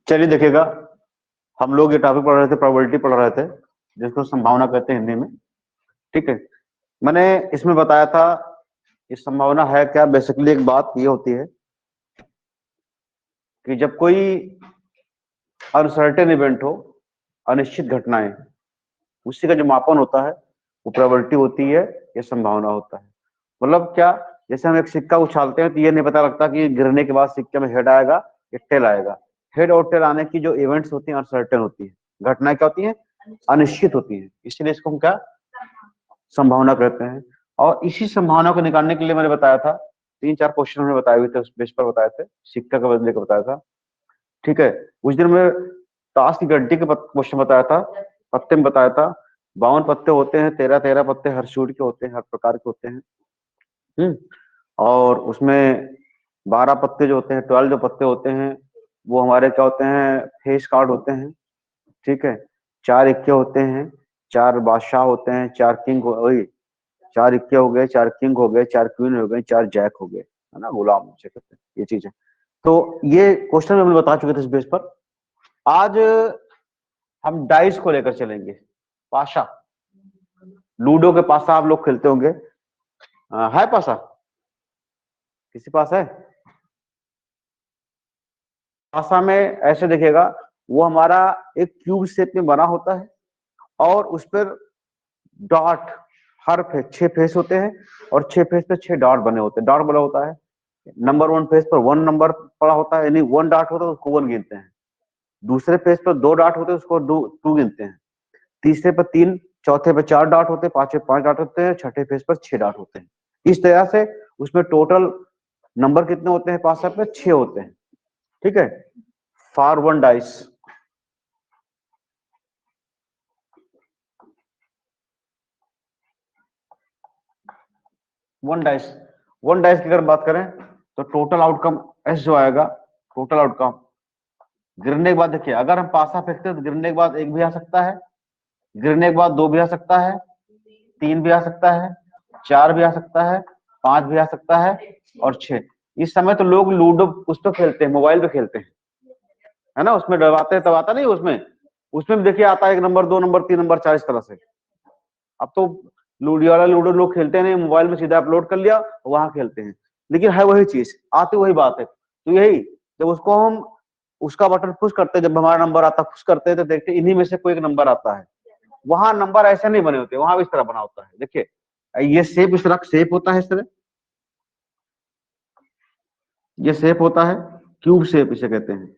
चलिए देखिएगा, हम लोग ये टॉपिक पढ़ रहे थे, प्रोबेबिलिटी पढ़ रहे थे, जिसको संभावना कहते हैं हिंदी में। ठीक है, मैंने इसमें बताया था ये संभावना है क्या। बेसिकली एक बात ये होती है कि जब कोई अनसर्टेन इवेंट हो, अनिश्चित घटनाएं, उसी का जो मापन होता है वो प्रोबेबिलिटी होती है, ये संभावना होता है। मतलब क्या, जैसे हम एक सिक्का उछालते हैं तो ये नहीं पता लगता कि गिरने के बाद सिक्के में हेड आएगा या टेल आएगा। हेड और टेल आने की जो इवेंट्स होती हैं अनसर्टेन होती है, घटनाएं क्या होती हैं, अनिश्चित होती है, इसलिए इसको हम क्या संभावना कहते हैं। और इसी संभावना को निकालने के लिए मैंने बताया था, 3-4 क्वेश्चन हमने बताए हुए थे, उस बेस पर बताए थे, सिक्का का बदले का बताया था। ठीक है, उस दिन में ताश की गड्डी के क्वेश्चन बताया था, पत्ते में बताया था 52 पत्ते होते हैं, 13-13 पत्ते हर सूट के होते हैं, हर प्रकार के होते हैं। और उसमें 12 पत्ते जो होते हैं, 12 जो पत्ते होते हैं वो हमारे क्या होते हैं, फेस कार्ड होते हैं। ठीक है, 4 इक्के होते हैं, 4 बादशाह होते हैं, 4 किंग वही 4 इक्के हो गए, 4 किंग हो गए, 4 क्वीन हो गए, 4 जैक हो गए, है ना, गुलाम उसे कहते हैं, ये चीजें। तो ये क्वेश्चन हमने बता चुके थे इस बेस पर। आज हम डाइस को लेकर चलेंगे। पाशा, लूडो के पासा आप लोग खेलते होंगे, है पासा, किसी पास है? पासा में ऐसे देखिएगा, वो हमारा एक क्यूब शेप में बना होता है और उस पर डॉट, हर फेस 6 फेस होते हैं और 6 फेस पे 6 डॉट बने होते हैं। डॉट बना होता है, नंबर 1 फेस पर 1 नंबर पड़ा होता है, यानी 1 डॉट होता है उसको 1 गिनते हैं। दूसरे पेज पर 2 डॉट होते हैं उसको 2 गिनते हैं। तीसरे पर 3, चौथे पर 4 डॉट होते हैं, पांचवे 5 डॉट होते हैं, छठे पेज पर 6 डॉट होते हैं। इस तरह से उसमें टोटल नंबर कितने होते हैं, 5 पे 6 होते हैं। ठीक है, फॉर 1 डाइस, वन डाइस की अगर बात करें तो टोटल आउटकम एस जो आएगा, टोटल आउटकम गिरने के बाद, देखिए अगर हम पासा फेंकते हैं तो गिरने के बाद 1 भी आ सकता है, गिरने के बाद 2 भी आ सकता है, 3 भी आ सकता है, 4 भी आ सकता है, 5 भी आ सकता है और 6। इस समय तो लोग लूडो उस पर खेलते हैं, मोबाइल पे खेलते हैं, है ना, उसमें डरवाते हैं तब आता नहीं, उसमें उसमें देखिए आता है 1 नंबर 2 नंबर 3 नंबर 4 इस तरह से। अब तो लूडो वाला लूडो लोग खेलते नहीं, मोबाइल में सीधा अपलोड कर लिया, वहां खेलते हैं। लेकिन है वही चीज, आती वही बात है। तो यही जब उसको हम उसका बटन पुश करते हैं, जब हमारा नंबर आता पुश करते हैं तो देखते इन्हीं में से कोई एक नंबर आता है। वहां नंबर ऐसे नहीं बने होते, वहां भी इस तरह बना होता है। देखिए ये शेप इस तरह शेप होता है, इस तरह ये शेप होता है, क्यूब शेप इसे कहते हैं,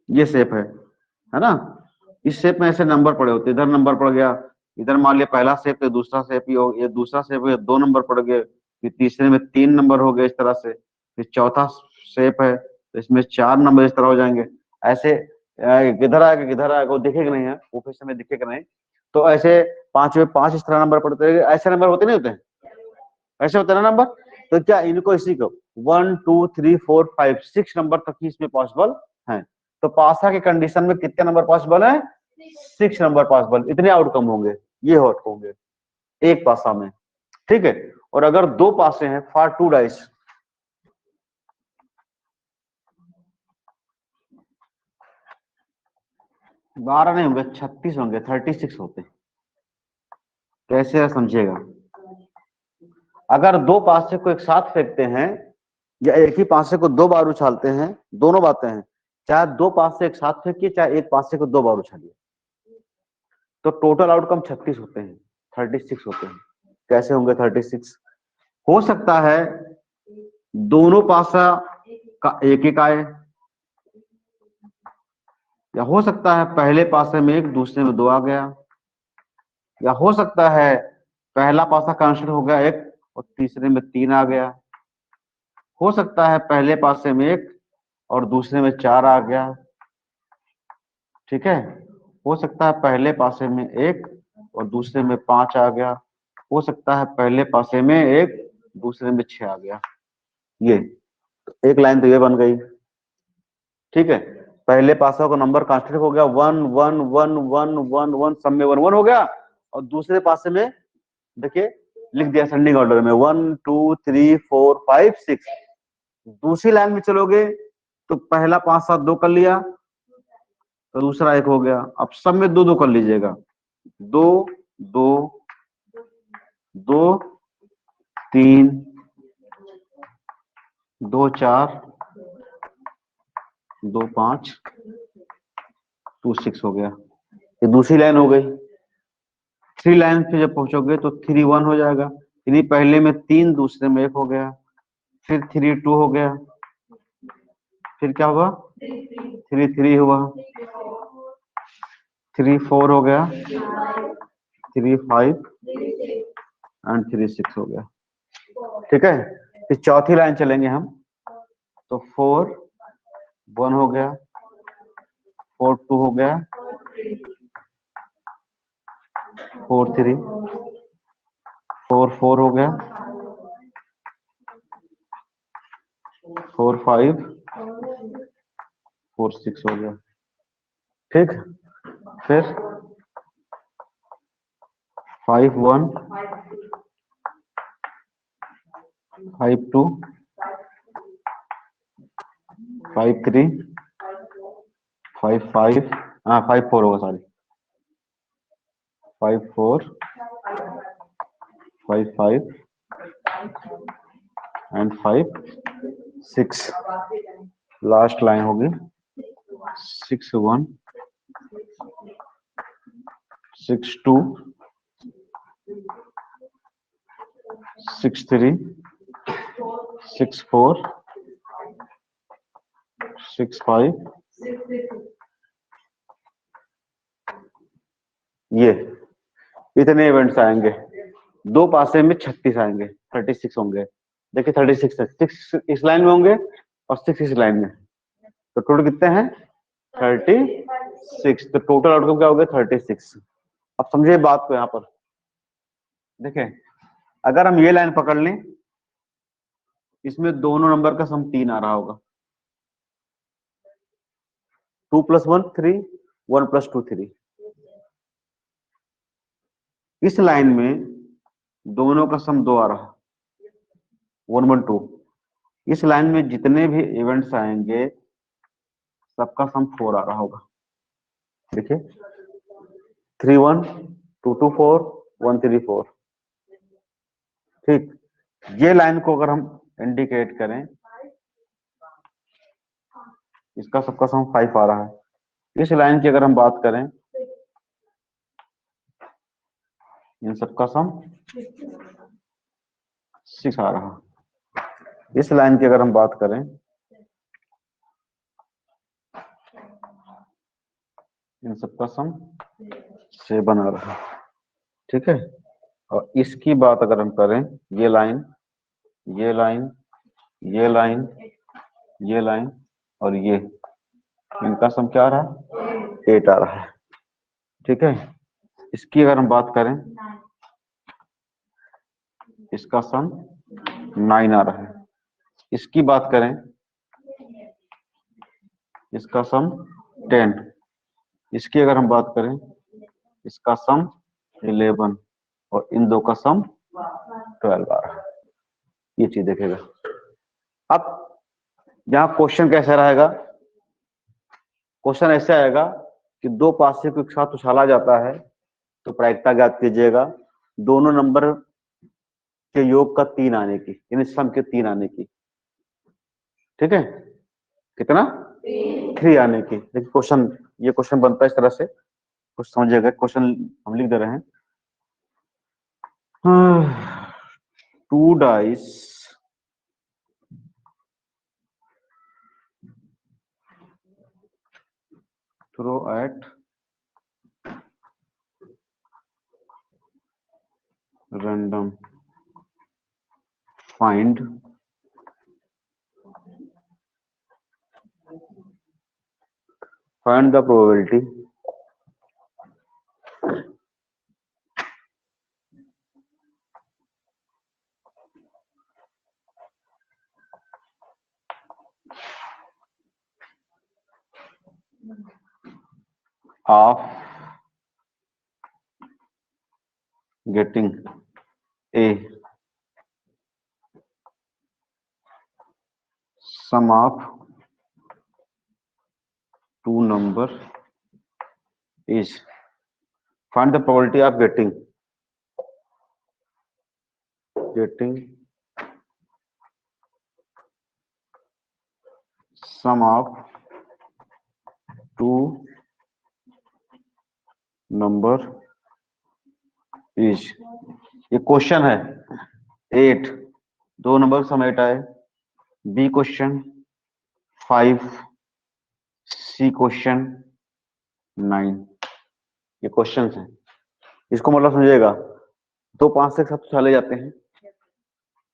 ये शेप है ना। इस शेप में ऐसे नंबर पड़े होते हैं, इधर नंबर पड़ गया, इधर मान लिया पहला शेप है, दूसरा शेप ही हो, ये दूसरा शेप है, 2 नंबर पड़ गए, फिर तीसरे में 3 नंबर हो गए इस तरह से, फिर चौथा शेप है तो इसमें 4 नंबर इस तरह हो जाएंगे। ऐसे किधर आएगा किधर आएगा वो दिखेगा नहीं है, वो फिर समय दिखेगा नहीं। तो ऐसे 5 में 5 इस तरह नंबर पड़ते हैं, ऐसे नंबर होते नहीं होते हैं, ऐसे होते हैं ना नंबर। तो क्या इनको इसी को 1 2 3 4 5 6 नंबर तक ही इसमें पॉसिबल है। तो पासा के कंडीशन में कितने नंबर पॉसिबल है, 6 नंबर पॉसिबल, इतने आउटकम होंगे, ये हॉट होंगे एक पासा में। ठीक है, और अगर 2 पासे हैं फॉर 2 डाइस, 12 नहीं होंगे, 36 होंगे, 36 होते हैं। कैसे समझिएगा, अगर 2 पासे को एक साथ फेंकते हैं या एक ही पासे को 2 बार उछालते हैं, दोनों बातें हैं, चाहे 2 पासे एक साथ फेंकिए चाहे एक पासे को 2 बार उछालिए, तो टोटल आउटकम 36 होते हैं, 36 होते हैं। कैसे होंगे 36? हो सकता है दोनों पासा का एक एक आए, या हो सकता है पहले पासे में 1 दूसरे में 2 आ गया, या हो सकता है पहला पासा कैंसिल हो गया 1 और तीसरे में 3 आ गया, हो सकता है पहले पासे में 1 और दूसरे में 4 आ गया। ठीक है, हो सकता है पहले पासे में 1 और दूसरे में 5 आ गया, हो सकता है पहले पासे में 1 दूसरे में 6 आ गया। ये एक लाइन तो ये बन गई। ठीक है, पहले पासा का नंबर कांस्टेंट हो गया 1 1 1 1 1 1, सब में 1 1 हो गया, और दूसरे पासे में देखिए लिख दिया असेंडिंग ऑर्डर में 1 2 3 4 5 6, दूसरी लाइन में चलोगे तो पहला 5 7 2 कर लिया, तो दूसरा 1 हो गया। अब सब में 2 2 कर लीजिएगा, 2 2 2 3 2 4 2 5 2 6 हो गया। ये दूसरी लाइन हो गई। 3 लाइन पे जब पहुंचोगे तो 3 1 हो जाएगा, यानी पहले में 3 दूसरे में 1 हो गया, फिर 3 2 हो गया, फिर क्या हुआ 3 3 हुआ, 3 4 हो गया, 3 5 एंड 3 6 हो गया। ठीक है, फिर चौथी लाइन चलेंगे हम, तो 4 1 हो गया, 4 2 हो गया, 4 3 4 4 हो गया, 4 5 4 6 हो गया। ठीक, फिर 5 1 5 2 5 3 5 5 हाँ 5 4 होगा, सॉरी 5 4 5 5 एंड 5 6। लास्ट लाइन होगी 6 1 6 2 6 3 6 4 6 5। ये इतने इवेंट्स आएंगे, 2 पासे में 36 आएंगे, 36 होंगे। देखिए 36 6 इस लाइन में होंगे और 6 इस लाइन में, तो टोटल कितने हैं 36। तो टोटल आउटकम क्या हो गया 36। अब समझिए बात को, यहाँ पर देखें, अगर हम ये लाइन पकड़ लें, इसमें दोनों नंबर का सम 3 आ रहा होगा, 2 + 1 3 1 + 2 3। इस लाइन में दोनों का सम 2 आ रहा, 1 1 2। इस लाइन में जितने भी इवेंट्स आएंगे सबका सम 4 आ रहा होगा। देखिए 3 1 2 2 4 1 3 4। ठीक, ये लाइन को अगर हम इंडिकेट करें, इसका सबका सम 5 आ रहा है। इस लाइन की अगर हम बात करें, इन सबका सम 6 आ रहा। इस लाइन की अगर हम बात करें, इन सबका सम 7 आ रहा। ठीक है, और इसकी बात अगर हम करें, ये लाइन ये लाइन ये लाइन ये लाइन और ये, इनका सम क्या आ रहा है 8 आ रहा है। ठीक है, इसकी अगर हम बात करें, इसका सम 9 आ रहा है। इसकी बात करें, इसका सम 10। इसकी अगर हम बात करें, इसका सम 11 और इन दो का सम 12 आ रहा है। ये चीज देखेगा। अब यहाँ क्वेश्चन कैसा रहेगा, क्वेश्चन ऐसे आएगा कि 2 पासे को एक साथ उछाला जाता है तो प्रायिकता ज्ञात कीजिएगा दोनों नंबर के योग का 3 आने की, यानी सम के 3 आने की। ठीक है, कितना 3 आने की। देखिए क्वेश्चन, ये क्वेश्चन बनता है इस तरह से, कुछ समझिएगा। क्वेश्चन हम लिख दे रहे हैं, 2 dice throw at random, find the probability of getting a sum of two number is, find the probability of getting sum of two number is, ये क्वेश्चन है 8, दो नंबर सम 8 आए, बी क्वेश्चन 5, सी क्वेश्चन 9, ये question है। इसको मतलब समझिएगा, 2 5 से एक साथ उछाले जाते हैं,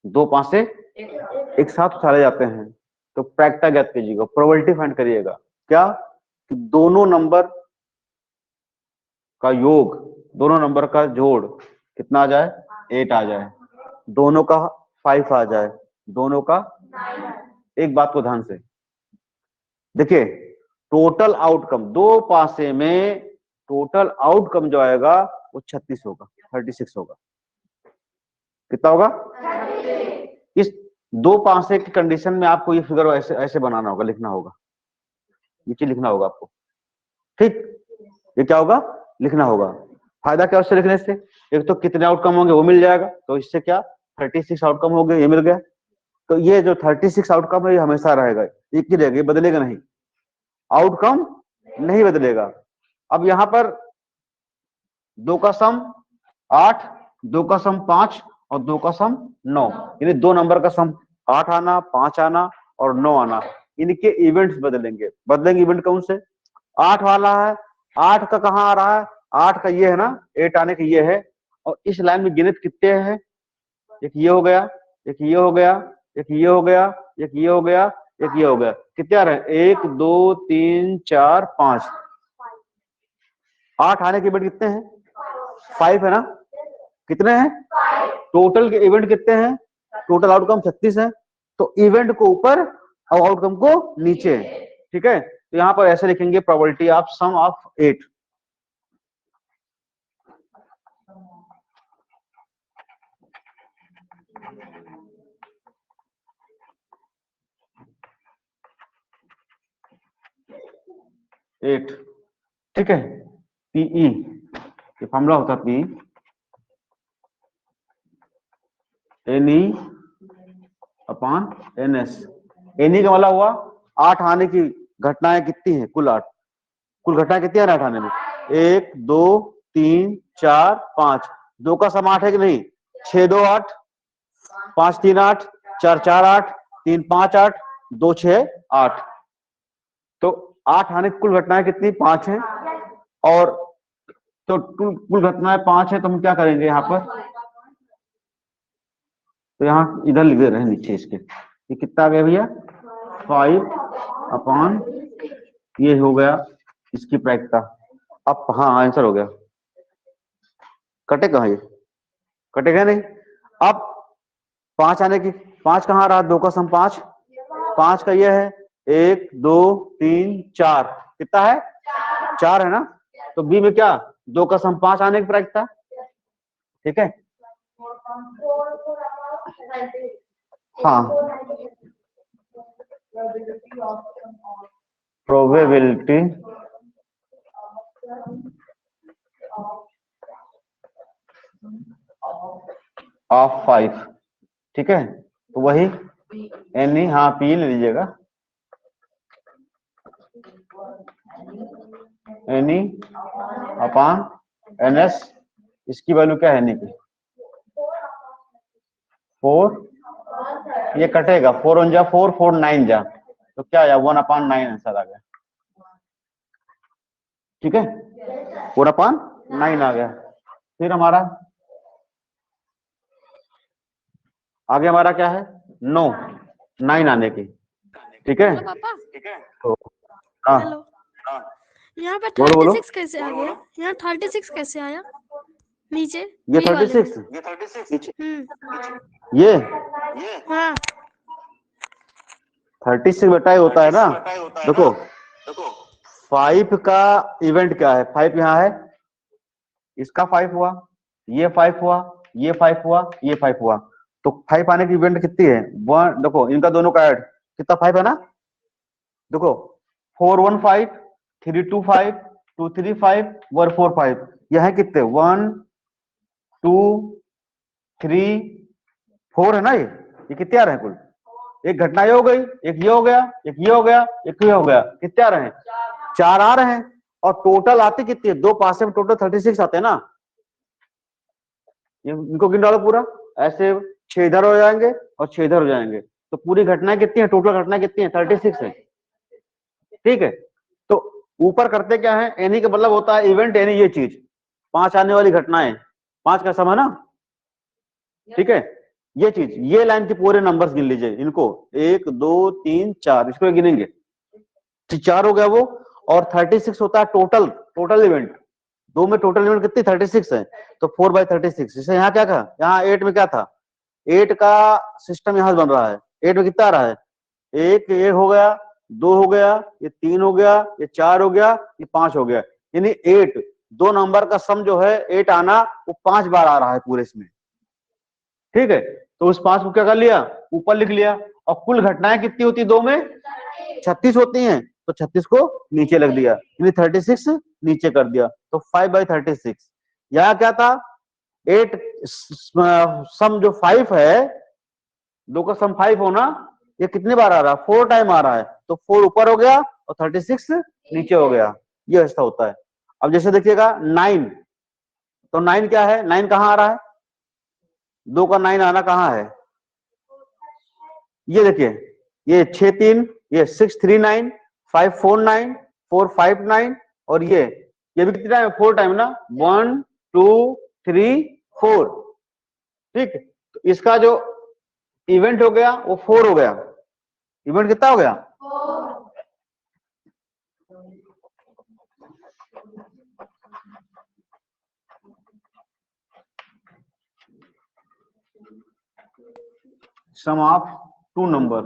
2 5 से एक साथ उछाले जाते हैं, तो प्रैक्टा ज्ञात कीजिएगा, प्रोबेबिलिटी फाइंड करिएगा। क्या कि दोनों नंबर का योग, दोनों नंबर का जोड़ कितना आ जाए, 8 आ जाए, दोनों का 5 आ जाए, दोनों का। एक बात को ध्यान से देखिए, टोटल आउटकम दो पासे में टोटल आउटकम जो आएगा वो 36 होगा, 36 होगा। कितना होगा? इस दो पासे की कंडीशन में आपको ये फिगर ऐसे ऐसे बनाना होगा, लिखना होगा, नीचे लिखना होगा आपको, ठीक। ये क्या होगा, लिखना होगा। फायदा क्या उससे लिखने से, एक तो कितने आउटकम होंगे वो मिल जाएगा, तो इससे क्या 36 आउटकम हो गए, ये मिल गया। तो ये जो 36 आउटकम है ये हमेशा रहेगा, एक ही रहेगा, ये बदलेगा नहीं, आउटकम नहीं बदलेगा। अब यहां पर 2 का सम 8, 2 का सम 5 और 2 का सम 9, यानी दो नंबर का सम 8 आना, 5 आना और 9 आना, इनके इवेंट्स बदलेंगे। बदलेंगे इवेंट कौन से? 8 वाला है, 8 का कहाँ आ रहा है, 8 का ये है ना, 8 आने का ये है, और इस लाइन में गिनत कितने हैं, एक ये हो गया, एक ये हो गया, एक ये हो गया, एक ये हो गया, एक ये हो गया, कितने आ रहे हैं, 1 2 3 4 5, 8 आने के इवेंट कितने हैं, 5 है ना, कितने हैं टोटल के इवेंट कितने हैं, टोटल आउटकम 36 है, तो इवेंट को ऊपर और आउटकम को नीचे, ठीक है। तो यहां पर ऐसे लिखेंगे, प्रोबेबिलिटी ऑफ सम ऑफ 8, ठीक है। पीई ये फॉर्मूला होता है, P N E upon N S. N E का मतलब हुआ 8 आने की घटनाएं कितनी है, कुल 8, कुल घटनाएं कितनी है 8 आने में, 1 2 3 4 5, 2 का सम 8 है कि नहीं, 6 2 8, 5 3 8, 4 4 8, 3 5 8, 2 6 8, तो 8 आने की कुल घटनाएं कितनी, 5 है, और तो कुल घटनाएं 5 है, तो हम क्या करेंगे यहाँ पर, तो यहाँ इधर लिख दे रहे हैं नीचे इसके, ये कितना आ गया भैया, 5 अपॉन ये हो गया इसकी प्रायिकता। अब हाँ आंसर हो गया, कटे कहाँ ये, कटेगा नहीं। अब 5 आने की, 5 कहाँ रहा, 2 का सम 5, 5 का ये है 1 2 3 4, कितना है 4 है ना, तो बी में क्या 2 का सम 5 आने की प्रायिकता, ठीक है। हाँ, प्रोबेबिलिटी ऑफ 5, ठीक है, तो वही एन ई, हाँ पी ले लीजिएगा, N E upon N S, इसकी वैल्यू क्या है एन ई की, 4, ये कटेगा, 4 1 जा 4, 4 9 जा, तो क्या आया 1 अपॉन 9 आंसर आ गया, ठीक है, 4 अपॉन 9 आ गया। फिर हमारा आगे हमारा क्या है, 9 आने की, ठीक है, तो हाँ यहाँ पे बोलो बोलो, 36 कैसे आ गया, यहाँ 36 कैसे आया नीचे, ये बी वाले 36 में। ये हाँ 36 बेटा ही होता है ना, देखो 5 का इवेंट क्या है, 5 यहाँ है, इसका 5 हुआ, ये 5 हुआ, ये 5 हुआ, ये 5 हुआ, तो 5 आने की इवेंट कितनी है 1, देखो इनका दोनों का ऐड कितना 5 है ना, देखो 415 325 235 145, यह है कितने 1 2 3 4 है ना, ये कितने आ रहे हैं कुल, एक घटना ये हो गई, एक ये हो गया, एक ये हो गया, एक ये हो गया, कितने आ रहे हैं 4 आ रहे हैं। और टोटल आते कितने, दो पास में टोटल 36 आते हैं ना, इनको गिन डालो पूरा, ऐसे 6 इधर हो जाएंगे और 6 इधर हो जाएंगे, तो पूरी घटनाएं कितनी है, टोटल घटनाएं कितनी है 36 है। ठीक है, तो ऊपर करते क्या है, एनी का मतलब होता है इवेंट एनी, ये चीज 5 आने वाली घटनाएं, 5 का सम है ना, ठीक है, ये चीज, ये लाइन के पूरे नंबर्स गिन लीजिए इनको, 1 2 3 4, इसको गिनेंगे, 4 हो गया वो, और 36 होता है टोटल, टोटल इवेंट, दो में टोटल इवेंट कितनी 36 है, तो 4/36। जैसे यहाँ क्या था, यहाँ 8 में क्या था, 8 का सिस्टम यहाँ बन रहा है, 8 में कितना आ रहा है, एक ये हो गया, 2 हो गया, ये 3 हो गया, ये 4 हो गया, ये 5 हो गया, यानी 8, दो नंबर का सम जो है 8 आना, वो 5 बार आ रहा है पूरे इसमें। ठीक है, तो उस 5 को क्या कर लिया, ऊपर लिख लिया, और कुल घटनाएं कितनी होती है, दो में 36 होती हैं, तो 36 को नीचे लग दिया, यानी 36 नीचे कर दिया, तो 5/36। यहाँ क्या था, 8 सम जो 5 है, दो का सम 5 होना, ये कितने बार आ रहा है, 4 टाइम आ रहा है, तो 4 ऊपर हो गया और 36 नीचे हो गया, ये ऐसा होता है। अब जैसे देखिएगा 9, तो 9 क्या है, 9 कहाँ आ रहा है, 2 का 9 आना कहाँ है, ये देखिए, ये 6-3, ये 6-3-9 5-4-9 4-5-9, और ये भी कितना है 4 टाइम ना, 1 2 3 4। ठीक, तो इसका जो इवेंट हो गया वो 4 हो गया, इवेंट कितना हो गया, सम ऑफ 2 नंबर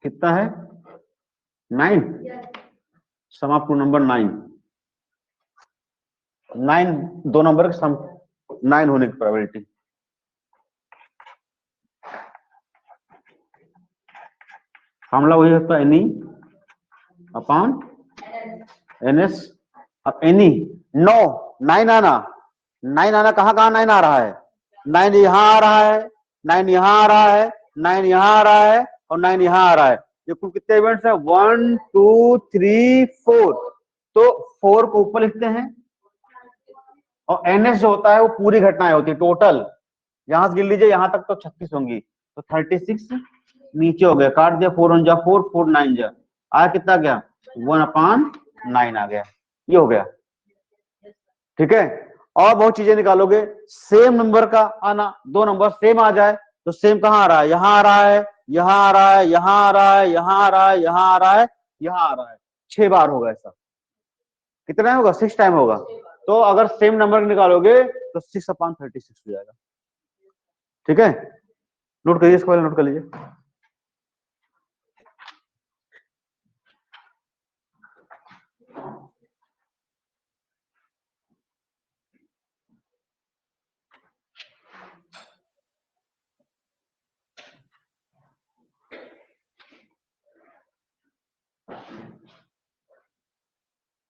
कितना है 9, सम ऑफ 2 नंबर 9, 9 दो नंबर के सम 9 होने की प्रोबेबिलिटी। फॉर्मूला वही होता है एनी अपॉन एनएस। अब एनी 9 आना, 9 आना, कहाँ कहाँ 9 आ रहा है, 9 यहाँ आ रहा है, 9 यहाँ आ रहा है, 9 यहाँ आ रहा है, और 9 यहाँ आ रहा है, ये कुल कितने इवेंट्स है 1 2 3 4, तो 4 को ऊपर लिखते हैं, और एनएस जो होता है वो पूरी घटनाएं होती है टोटल, यहां से गिन लीजिए यहां तक तो 36 होंगी, तो 36 नीचे हो गया, काट दिया, 4 1 जा 4 4 9 जा, आया कितना गया 1/9 आ गया, ये हो गया। ठीक है, और बहुत चीजें निकालोगे, सेम नंबर का आना, दो नंबर सेम आ जाए, तो सेम कहाँ आ रहा है, यहाँ आ रहा है, यहाँ आ रहा है, यहाँ आ रहा है, यहाँ आ रहा है, यहाँ आ रहा है, यहाँ आ रहा है, 6 बार होगा ऐसा, कितना होगा 6 टाइम होगा, तो अगर सेम नंबर निकालोगे तो 6/36 हो जाएगा। ठीक है, नोट करिए, इसको पहले नोट कर लीजिए।